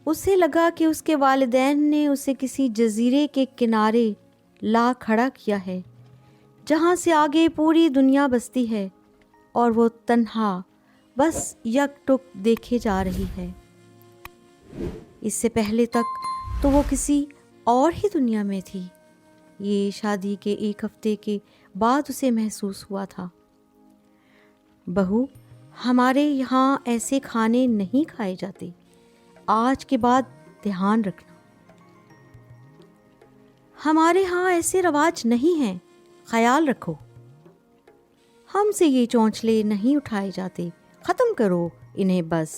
اسے لگا کہ اس کے والدین نے اسے کسی جزیرے کے کنارے لا کھڑا کیا ہے جہاں سے آگے پوری دنیا بستی ہے اور وہ تنہا بس یک ٹک دیکھے جا رہی ہے۔ اس سے پہلے تک تو وہ کسی اور ہی دنیا میں تھی۔ یہ شادی کے 1 ہفتے کے بعد اسے محسوس ہوا تھا۔ بہو، ہمارے یہاں ایسے کھانے نہیں کھائے جاتے، آج کے بعد دھیان رکھنا۔ ہمارے ہاں ایسے رواج نہیں ہیں، خیال رکھو۔ ہم سے یہ چونچلے نہیں اٹھائے جاتے، ختم کرو انہیں بس۔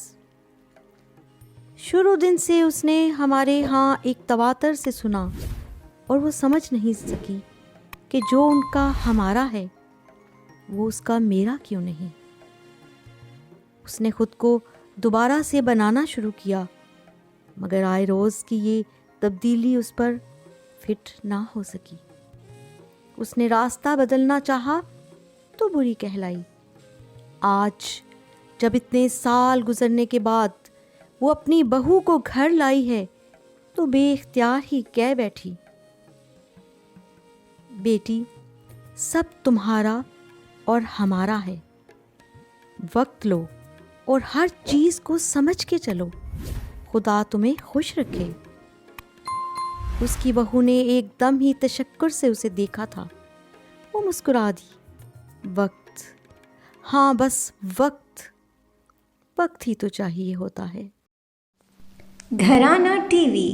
شروع دن سے اس نے ہمارے ہاں ایک تواتر سے سنا اور وہ سمجھ نہیں سکی کہ جو ان کا ہمارا ہے وہ اس کا میرا کیوں نہیں۔ اس نے خود کو دوبارہ سے بنانا شروع کیا، مگر آئے روز کی یہ تبدیلی اس پر فٹ نہ ہو سکی۔ اس نے راستہ بدلنا چاہا تو بری کہلائی۔ آج جب اتنے سال گزرنے کے بعد وہ اپنی بہو کو گھر لائی ہے تو بے اختیار ہی کہہ بیٹھی، بیٹی، سب تمہارا اور ہمارا ہے، وقت لو اور ہر چیز کو سمجھ کے چلو، خدا تمہیں خوش رکھے۔ اس کی بہو نے ایک دم ہی تشکر سے اسے دیکھا تھا۔ وہ مسکرا دی۔ وقت، ہاں بس وقت ہی تو چاہیے ہوتا ہے۔ گھرانہ ٹی وی